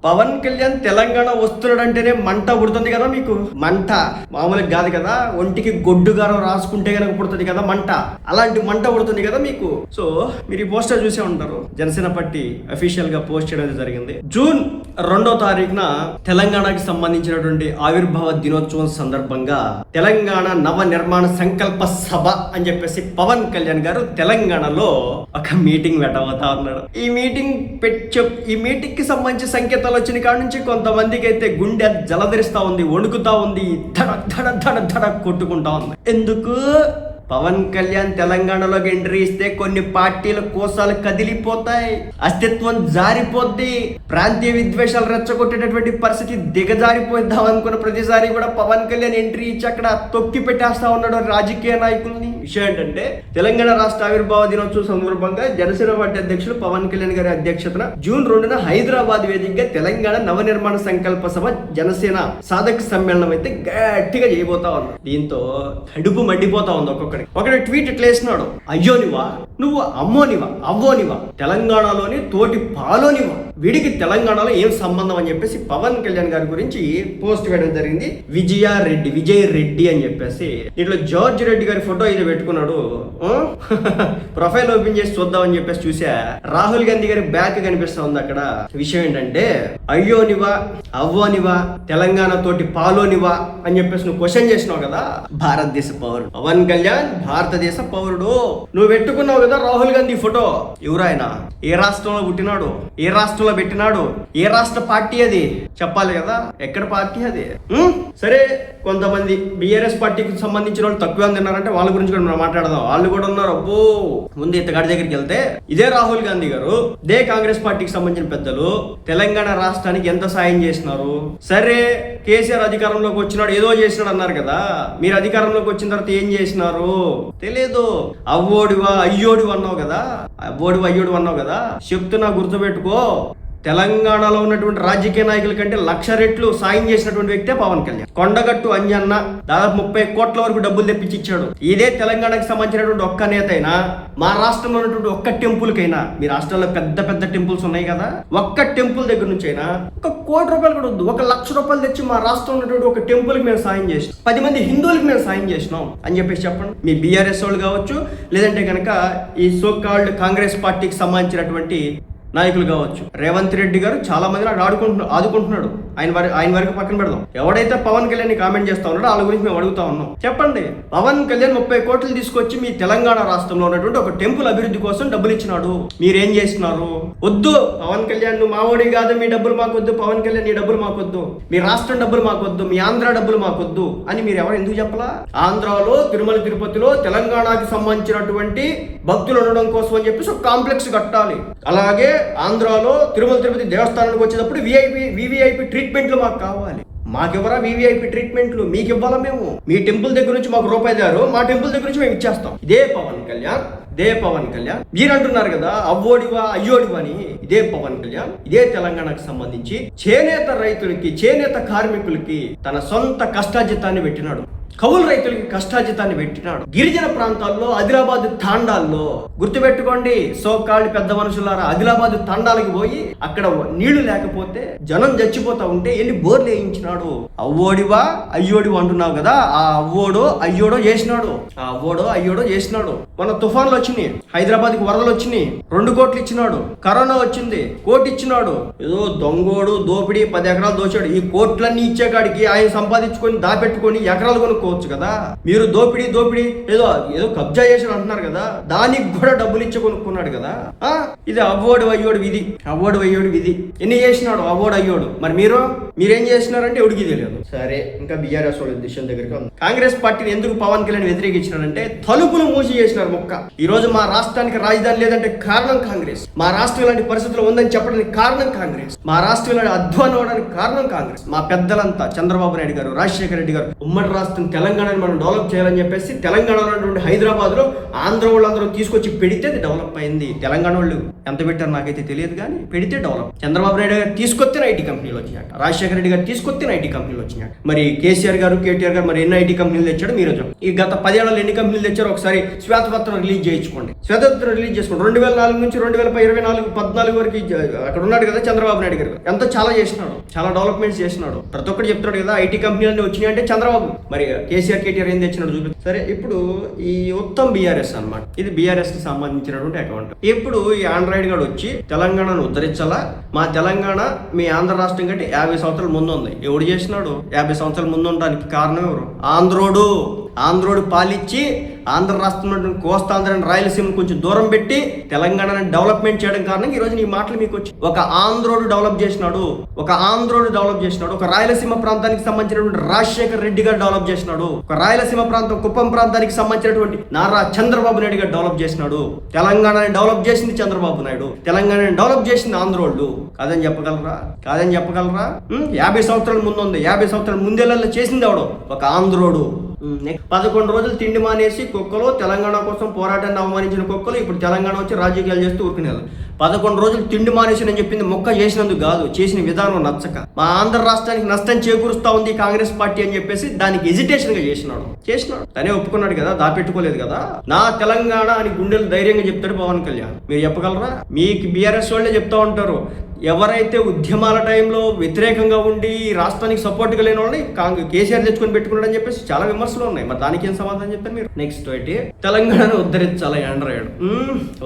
పవన్ కళ్యాణ్ తెలంగాణ వస్తున్నాడంటేనే మంట పుడుతుంది కదా మీకు. మంట మామూలుగా కాదు కదా, ఒంటికి గొడ్డుగారం రాసుకుంటే కనుక పుడుతుంది కదా మంట, అలాంటి మంట పుడుతుంది కదా మీకు. సో మీరు ఈ పోస్టర్ చూసే ఉంటారు, జనసేన పార్టీ అఫీషియల్ గా పోస్ట్ చేయడం జరిగింది. జూన్ 2వ తారీఖున తెలంగాణకి సంబంధించినటువంటి ఆవిర్భావ దినోత్సవం సందర్భంగా తెలంగాణ నవ నిర్మాణ సంకల్ప సభ అని చెప్పేసి పవన్ కళ్యాణ్ గారు తెలంగాణలో ఒక మీటింగ్ పెట్టబోతా ఉన్నాడు. ఈ మీటింగ్ కి సంబంధించి సంకేతాలు వచ్చిన కాడ నుంచి కొంతమందికి అయితే గుండె జలధరిస్తా ఉంది, వణుకుతా ఉంది, ధడ ధడ ధడ ధడ కొట్టుకుంటా ఉంది. ఎందుకు? పవన్ కళ్యాణ్ తెలంగాణలోకి ఎంట్రీ ఇస్తే కొన్ని పార్టీల కోసాలు కదిలిపోతాయి, అస్తిత్వం జారిపోద్ది, ప్రాంతీయ విద్వేషాలు రెచ్చగొట్టేటటువంటి పరిస్థితి దిగజారిపోద్దాం అనుకున్న ప్రతిసారి కూడా పవన్ కళ్యాణ్ ఎంట్రీ ఇచ్చి అక్కడ తొక్కి పెట్టేస్తా ఉన్నాడు రాజకీయ నాయకుల్ని. విషయం ఏంటంటే తెలంగాణ రాష్ట్ర ఆవిర్భావ దినోత్సవం సందర్భంగా జనసేన పార్టీ అధ్యక్షులు పవన్ కళ్యాణ్ గారి అధ్యక్షతన జూన్ 2న హైదరాబాద్ వేదికగా తెలంగాణ నవనిర్మాణ సంకల్ప సభ జనసేన సాధక సమ్మేళనం అయితే గట్టిగా చేయబోతా ఉన్నారు. దీంతో కడుపు మండిపోతా ఉంది. ఒకటి ట్వీట్ ఇట్లా వేసినాడు, అయ్యోనివా నువ్వు, అమ్మోనివా, అవ్వోనివా, తెలంగాణలోని తోటి పాలోనివా, వీడికి తెలంగాణలో ఏం సంబంధం అని చెప్పేసి పవన్ కళ్యాణ్ గారి గురించి పోస్ట్ వేయడం జరిగింది. విజయ్ రెడ్డి అని చెప్పేసి ఇట్లా జార్జ్ రెడ్డి గారి ఫోటో ఇది పెట్టుకున్నాడు. ప్రొఫైల్ ఓపెన్ చేసి చూద్దామని చెప్పేసి చూసా, రాహుల్ గాంధీ గారి బ్యాక్ కనిపిస్తా ఉంది అక్కడ. విషయం ఏంటంటే అయ్యోనివా, అవ్వోనివా, తెలంగాణ తోటి పాలోనివా అని చెప్పేసి నువ్వు క్వశ్చన్ చేసినావు కదా. భారతదేశ పౌరుడు పవన్ కళ్యాణ్ భారతదేశ పౌరుడు. నువ్వు పెట్టుకున్నావు కదా రాహుల్ గాంధీ ఫోటో. ఎవరాయన? ఏ రాష్ట్రంలో పుట్టినాడు? ఏ రాష్ట్రంలో పెట్టినాడు? ఏ రాష్ట్ర పార్టీ అది చెప్పాలి కదా. ఎక్కడ పార్టీ అది? సరే, కొంతమంది బిఆర్ఎస్ పార్టీకి సంబంధించిన వాళ్ళు తక్కువ తిన్నారంటే వాళ్ళ గురించి కూడా మనం మాట్లాడదాం. వాళ్ళు కూడా ఉన్నారు. అబ్బో, ముందు ఇతగాడి దగ్గరికి వెళ్తే ఇదే రాహుల్ గాంధీ గారు, ఇదే కాంగ్రెస్ పార్టీకి సంబంధించిన పెద్దలు తెలంగాణ రాష్ట్రానికి ఎంత సాయం చేసినారు? సరే, కేసీఆర్ అధికారంలోకి వచ్చినాడు, ఏదో చేసినాడు అన్నారు కదా. మీరు అధికారంలోకి వచ్చిన తర్వాత ఏం చేసినారు తెలియదు. అవ్వోడివా అయ్యోడివా అన్నావు కదా, అవ్వోడివా అయ్యోడివా అన్నావు కదా. చెప్తున్నా, గుర్తుపెట్టుకో. తెలంగాణలో ఉన్నటువంటి రాజకీయ నాయకుల కంటే 1,00,000 రెట్లు సాయం చేసినటువంటి వ్యక్తే పవన్ కళ్యాణ్. కొండగట్టు అంజన్న దాదాపు 30 కోట్ల వరకు డబ్బులు తెప్పించి ఇచ్చాడు. ఇదే తెలంగాణకు సంబంధించినటువంటి ఒక్క నేత అయినా, మా రాష్ట్రంలో ఉన్నటువంటి ఒక్క టెంపుల్ కైనా, మీ రాష్ట్రంలో పెద్ద పెద్ద టెంపుల్స్ ఉన్నాయి కదా, ఒక్క టెంపుల్ దగ్గర నుంచి అయినా 1 కోటి రూపాయలు కూడా వద్దు, 1,00,000 రూపాయలు తెచ్చి మా రాష్ట్రంలో ఉన్నటువంటి ఒక టెంపుల్ కి మేము సాయం చేసినాం, 10 మంది హిందువులకు మేము సాయం చేసినాం అని చెప్పేసి చెప్పండి. మీ బీఆర్ఎస్ వాళ్ళు కావచ్చు, లేదంటే కనుక ఈ సో కాల్డ్ కాంగ్రెస్ పార్టీకి సంబంధించినటువంటి నాయకులు కావచ్చు. రేవంత్ రెడ్డి గారు చాలా మంది ఆదుకుంటున్నాడు. ఆయన వరకు పక్కన పెడదాం. ఎవడైతే పవన్ కళ్యాణ్ కామెంట్ చేస్తా ఉన్నాడో వాళ్ళ గురించి మేము అడుగుతా ఉన్నాం. చెప్పండి, పవన్ కళ్యాణ్ 30 కోట్లు తీసుకొచ్చి మీ తెలంగాణ రాష్ట్రంలో ఉన్నటువంటి ఒక టెంపుల్ అభివృద్ధి కోసం డబ్బులు ఇచ్చినాడు. మీరేం చేస్తున్నారు? వద్దు పవన్ కళ్యాణ్, నువ్వు మావోడి కాదు, మీ డబ్బులు మాకొద్దు, పవన్ కళ్యాణ్ నీ డబ్బులు మాకొద్దు, మీ రాష్ట్రం డబ్బులు మాకొద్దు, మీ ఆంధ్ర డబ్బులు మాకొద్దు అని మీరు ఎవరు ఎందుకు చెప్పలా? ఆంధ్రాలో తిరుమల తిరుపతిలో తెలంగాణకి సంబంధించినటువంటి భక్తులు ఉండడం కోసం అని చెప్పేసి ఒక కాంప్లెక్స్ కట్టాలి. అలాగే ఆంధ్రాలో తిరుమల తిరుపతి దేవస్థానానికి వచ్చేటప్పుడు వివిఐపి ట్రీట్మెంట్లు మాకు కావాలి. మాకెవరా వివిఐపి ట్రీట్మెంట్లు? మీకు ఇవ్వాలా మేము? మీ టెంపుల్ దగ్గర నుంచి మాకు రూపాయి దారు, మా టెంపుల్ దగ్గర నుంచి మేము ఇచ్చేస్తాం. ఇదే పవన్ కళ్యాణ్ మీరు అంటున్నారు కదా అవ్వోడివా అయ్యోడివా అని. ఇదే పవన్ కళ్యాణ్ ఇదే తెలంగాణకు సంబంధించి చేనేత రైతులకి, చేనేత కార్మికులకి తన సొంత కష్టాజితాన్ని పెట్టినాడు. కౌలు రైతులకి కష్టాజితాన్ని పెట్టినాడు. గిరిజన ప్రాంతాల్లో, ఆదిలాబాద్ తాండాల్లో, గుర్తుపెట్టుకోండి సోకాళ్ళు పెద్ద మనుషులారా, ఆదిలాబాద్ తాండాలకి పోయి అక్కడ నీళ్లు లేకపోతే జనం చచ్చిపోతా ఉంటే ఎన్ని బోర్లు వేయించినాడు. అవ్వోడివా అయ్యోడివా అంటున్నావు కదా, ఆ అవ్వోడో అయ్యోడో చేసినాడు. మన తుఫాన్లు వచ్చినాయి, హైదరాబాద్ కి వరదలు వచ్చినాయి, 2 కోట్లు ఇచ్చినాడు. కరోనా వచ్చింది, 1 కోటి ఇచ్చినాడు. ఏదో దొంగోడు దోపిడీ 10 ఎకరాలు దోచాడు. ఈ కోట్లన్నీ ఇచ్చేకాడికి ఆయన సంపాదించుకొని దాపెట్టుకొని ఎకరాలు కొనుక్కోవచ్చు కదా. మీరు దోపిడీ ఏదో కబ్జా చేసి అంటున్నారు కదా, దానికి కూడా డబ్బులు ఇచ్చి కొనుక్కున్నాడు కదా. ఇది అవ్వోడు అయ్యోడు విధి. ఎన్ని చేసినాడు అవ్వోడు అయ్యోడు. మరి మీరేం చేసినారంటే ఎవడికి తెలియదు. సరే, ఇంకా బీఆర్ఎస్ వాళ్ళ విషయం దగ్గరికి ఉంది. కాంగ్రెస్ పార్టీని ఎందుకు పవన్ కళ్యాణ్ వ్యతిరేకించినారంటే తలుపులు మూసి చేసినారు మొక్క. ఈ రోజు మా రాష్ట్రానికి రాజధాని లేదంటే కారణం కాంగ్రెస్. మా రాష్ట్రం ఇలాంటి పరిస్థితులు ఉందని చెప్పడానికి కారణం కాంగ్రెస్. మా రాష్ట్రం ఇలాంటి అధ్వానం అవడానికి కారణం కాంగ్రెస్. మా పెద్దలంతా చంద్రబాబు నాయుడు గారు, రాజశేఖర రెడ్డి గారు ఉమ్మడి రాష్ట్రం రాష్ట్రం తెలంగాణని మనం డెవలప్ చేయాలని చెప్పేసి తెలంగాణలో ఉన్నటువంటి హైదరాబాద్లో ఆంధ్ర వాళ్ళందరూ తీసుకొచ్చి పెడితే అది డెవలప్ అయింది. తెలంగాణ వాళ్ళు ఎంత పెట్టారు నాకైతే తెలియదు, కానీ పెడితే డెవలప్. చంద్రబాబు నాయుడు గారు తీసుకొస్తే ఐటీ కంపెనీలు వచ్చినాయట, రాజశేఖర రెడ్డి గారు తీసుకొస్తే ఐటీ కంపెనీలు వచ్చినాయి. మరి కేసీఆర్ గారు, కేటీఆర్ గారు మరి ఎన్ని ఐటీ కంపెనీలు తెచ్చాడు మీరు ఈ గత 10 ఏళ్లలో ఎన్ని కంపెనీలు తెచ్చారో ఒకసారి శ్వేతపత్రం రిలీజ్ చేయించుకోండి. శ్వేతపత్రం రిలీజ్ చేసుకోండి. 2004 నుంచి 2024-14 వరకు అక్కడ ఉన్నాడు కదా చంద్రబాబు నాయుడు గారు, ఎంతో చాలా చేసినాడు, చాలా డెవలప్మెంట్స్ చేసినాడు. ప్రతి ఒక్కటి చెప్తున్నాడు కదా ఐటీ కంపెనీలన్నీ వచ్చినాయి అంటే చంద్రబాబు. మరి కేసీఆర్, కేటీఆర్ ఏం తెచ్చినాడు చూపి. సరే, ఇప్పుడు ఈ ఉత్తమ్ బీఆర్ఎస్ అన్నమాట, ఇది బీఆర్ఎస్ కి సంబంధించినటువంటి అకౌంట్. ఇప్పుడు ఈ ఆండ్రాయిడ్ గాడు వచ్చి తెలంగాణను ఉద్ధరించాలా, మా తెలంగాణ మీ ఆంధ్ర రాష్ట్రం కంటే 50 సంవత్సరాల ముందు ఉంది. ఎవడు చేసినాడు? 50 సంవత్సరాల ముందు ఉండడానికి కారణం ఎవరు? ఆంధ్రోడు పాలిచ్చి ఆంధ్ర రాష్ట్రంలో కోస్తాంధ్రని, రాయలసీమను కొంచెం దూరం పెట్టి తెలంగాణని డెవలప్మెంట్ చేయడం కారణం ఈ రోజు ఈ మాటలు మీకు వచ్చి. ఒక ఆంధ్రోడు డెవలప్ చేసినాడు, ఒక రాయలసీమ ప్రాంతానికి సంబంధించినటువంటి రాజశేఖర రెడ్డి గారు డెవలప్ చేసినాడు, ఒక రాయలసీమ ప్రాంతం కుప్పం ప్రాంతానికి సంబంధించినటువంటి నారా చంద్రబాబు నాయుడు గారు డెవలప్ చేసినాడు. తెలంగాణని డెవలప్ చేసింది చంద్రబాబు నాయుడు, తెలంగాణని డెవలప్ చేసింది ఆంధ్రోళ్ళు. కాదని చెప్పగలరా? 50 సంవత్సరాల ముందు ఉంది. 50 సంవత్సరాల ముందేళ్ళలో చేసింది ఎవడో? ఒక ఆంధ్రోడు. 11 రోజులు తిండి మానేసి కుక్కలు, తెలంగాణ కోసం పోరాటాన్ని అవమానించిన కుక్కలు ఇప్పుడు తెలంగాణ వచ్చి రాజకీయాలు చేస్తూ ఊరుకునేది. 11 రోజులు తిండి మానేసి నేను చెప్పింది మొక్క చేసినందుకు కాదు, చేసిన విధానం నచ్చక మా ఆంధ్ర రాష్ట్రానికి నష్టం చేకూరుస్తా ఉంది కాంగ్రెస్ పార్టీ అని చెప్పేసి దానికి ఎజిటేషన్ గా చేసినాడు. తనే ఒప్పుకున్నాడు కదా, దాపెట్టుకోలేదు కదా. నా తెలంగాణ అని గుండెలు ధైర్యంగా చెప్తాడు పవన్ కళ్యాణ్. మీరు చెప్పగలరా? మీకు బీఆర్ఎస్ వాళ్ళే చెప్తా ఉంటారు, ఎవరైతే ఉద్యమాల టైంలో వ్యతిరేకంగా ఉండి రాష్ట్రానికి సపోర్ట్గా లేని వాళ్ళని కేసీఆర్ తెచ్చుకొని పెట్టుకున్నాడు అని చెప్పేసి చాలా విమర్శలు ఉన్నాయి. మరి దానికి ఏం సమాధానం చెప్తారు మీరు? నెక్స్ట్ అయితే తెలంగాణను ఉద్ధరించాలి ఆండ్రాయిడ్.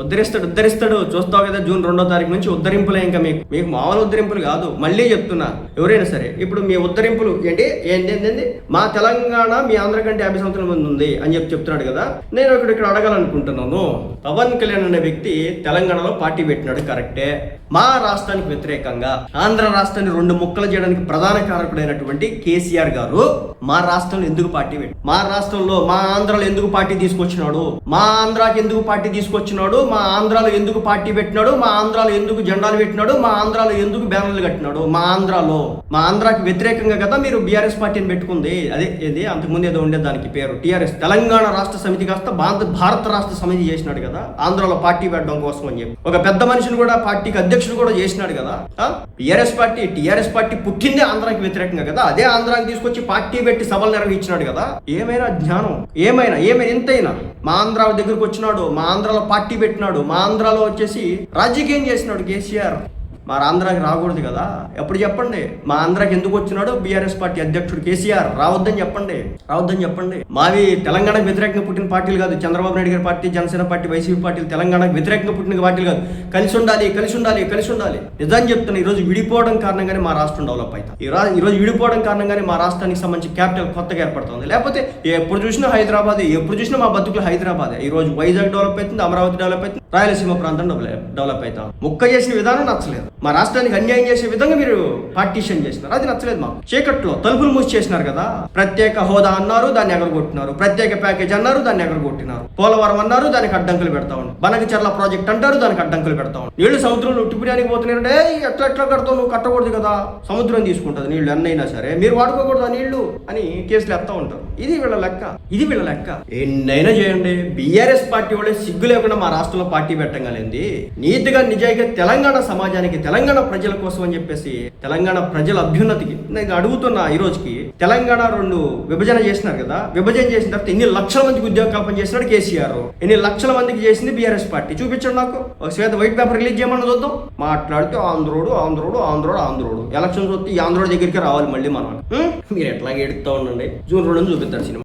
ఉద్ధరిస్తాడు చూస్తావు కదా. జూన్ 2వ తారీఖు నుంచి ఉద్ధరింపులే. ఇంకా మీకు మామూలు ఉద్ధరింపులు కాదు. మళ్ళీ చెప్తున్నా, ఎవరైనా సరే ఇప్పుడు మీ ఉద్ధరింపులు ఏంటి? మా తెలంగాణ మీ ఆంధ్ర కంటే 50 సంవత్సరాల ముందు ఉంది అని చెప్తున్నాడు కదా. నేను ఇక్కడ అడగాలనుకుంటున్నాను, పవన్ కళ్యాణ్ అనే వ్యక్తి తెలంగాణలో పార్టీ పెట్టినాడు కరెక్టే. మా రాష్ట్రానికి వ్యతిరేకంగా ఆంధ్ర రాష్ట్రాన్ని 2 ముక్కలు చేయడానికి ప్రధాన కారకుడైనటువంటి కేసీఆర్ గారు మా రాష్ట్రంలో ఎందుకు పార్టీ పెట్టి, మా రాష్ట్రంలో మా ఆంధ్రాలో ఎందుకు పార్టీ తీసుకొచ్చినాడు, మా ఆంధ్రాకి ఎందుకు పార్టీ తీసుకొచ్చినాడు, మా ఆంధ్రాలో ఎందుకు పార్టీ పెట్టినాడు, మా ఆంధ్రాలో ఎందుకు జెండాలు పెట్టినాడు, మా ఆంధ్రాలో ఎందుకు బ్యానర్లు కట్టినాడు? మా ఆంధ్రాకి వ్యతిరేకంగా కదా మీరు బీఆర్ఎస్ పార్టీని పెట్టుకుంది. అదే అంతకుముందు ఏదో ఉండేది, దానికి పేరు టీఆర్ఎస్, తెలంగాణ రాష్ట్ర సమితి కాస్త భారత రాష్ట్ర సమితి చేసినాడు కదా ఆంధ్రాలో పార్టీ పెట్టడం కోసం అని చెప్పి. ఒక పెద్ద మనిషిని కూడా పార్టీకి అధ్యక్షుడు కూడా చేసినాడు కదా. టీఆర్ఎస్ పార్టీ పుట్టిందే ఆంధ్రాకి వ్యతిరేకంగా కదా. అదే ఆంధ్రాకి తీసుకొచ్చి పార్టీ పెట్టి సభలు నిర్వహించినాడు కదా. ఏమైనా జ్ఞానం, ఏమైనా ఎంతైనా మా ఆంధ్ర దగ్గరకు వచ్చినాడు, మా ఆంధ్రాలో పార్టీ పెట్టినాడు, మా ఆంధ్రాలో వచ్చేసి రాజకీయం చేసినాడు కేసీఆర్. మా ఆంధ్రాకి రాకూడదు కదా. ఎప్పుడు చెప్పండి, మా ఆంధ్రాకి ఎందుకు వచ్చినాడు బీఆర్ఎస్ పార్టీ అధ్యక్షుడు కేసీఆర్? రావద్దని చెప్పండి. మావి తెలంగాణకు వ్యతిరేకంగా పుట్టిన పార్టీలు కాదు. చంద్రబాబు నాయుడు గారి పార్టీ, జనసేన పార్టీ, వైసీపీ పార్టీలు తెలంగాణకు వ్యతిరేకంగా పుట్టిన పార్టీలు కాదు. కలిసి ఉండాలి. నిజాన్ని చెప్తున్నా, ఈరోజు విడిపోవడం కారణంగానే మా రాష్ట్రం డెవలప్ అవుతుంది. ఈరోజు విడిపోవడం కారణంగానే మా రాష్ట్రానికి సంబంధించి క్యాపిటల్ కొత్తగా ఏర్పడుతుంది. లేకపోతే ఎప్పుడు చూసినా హైదరాబాద్, ఎప్పుడు చూసినా మా బతుకులు హైదరాబాద్. ఈ రోజు వైజాగ్ డెవలప్ అవుతుంది, అమరావతి డెవలప్ అవుతుంది, రాయలసీమ ప్రాంతం డెవలప్ అవుతాం. ముక్క చేసిన విధానం నచ్చలేదు. మా రాష్ట్రానికి అన్యాయం చేసే విధంగా మీరు పార్టీషన్ చేసినారు, అది నచ్చలేదు మాకు. చీకట్లో తలుపులు మూసి చేసినారు కదా. ప్రత్యేక హోదా అన్నారు, దాన్ని ఎగరగొట్టినారు. ప్రత్యేక ప్యాకేజ్ అన్నారు, దాన్ని ఎగరగొట్టినారు. పోలవరం అన్నారు, దానికి అడ్డంకులు పెడతా ఉండు. బనకచర్ల ప్రాజెక్ట్ అంటారు, దానికి అడ్డంకులు పెడతా ఉండు. నీళ్లు సముద్రంలో ఉట్టిపుడానికి పోతున్నారంటే ఎట్లా కడతావు, నువ్వు కట్టకూడదు కదా, సముద్రం తీసుకుంటుంది నీళ్లు అన్నైనా సరే, మీరు వాడుకోకూడదు ఆ నీళ్లు అని కేసులు ఎత్తా ఉంటారు. ఇది వీళ్ళ లెక్క. ఎన్నైనా చేయండి, బీఆర్ఎస్ పార్టీ వాళ్ళే సిగ్గు లేకుండా మా రాష్ట్రంలో పార్టీ పెట్టగలిగింది. నీతిగా నిజాయిగా తెలంగాణ సమాజానికి, తెలంగాణ ప్రజల కోసం అని చెప్పేసి, తెలంగాణ ప్రజల అభ్యున్నతికి నేను అడుగుతున్నా. ఈ రోజుకి తెలంగాణ 2 విభజన చేసినారు కదా. విభజన చేసిన తర్వాత ఎన్ని లక్షల మందికి ఉద్యోగ కల్పన చేసినాడు కేసీఆర్, ఎన్ని లక్షల మందికి చేసింది బీఆర్ఎస్ పార్టీ. చూపించండి నాకు, ఒక వైట్ పేపర్ రిలీజ్ చేయమని చూద్దాం. మాట్లాడితే ఆంధ్రోడు ఎలక్షన్స్ వస్తే ఈ ఆంధ్రోడు దగ్గరికి రావాలి మళ్ళీ మనం. మీరు ఎట్లాగే ఎడుతూ ఉండండి. జూన్ 2 చూపిస్తారు సినిమా.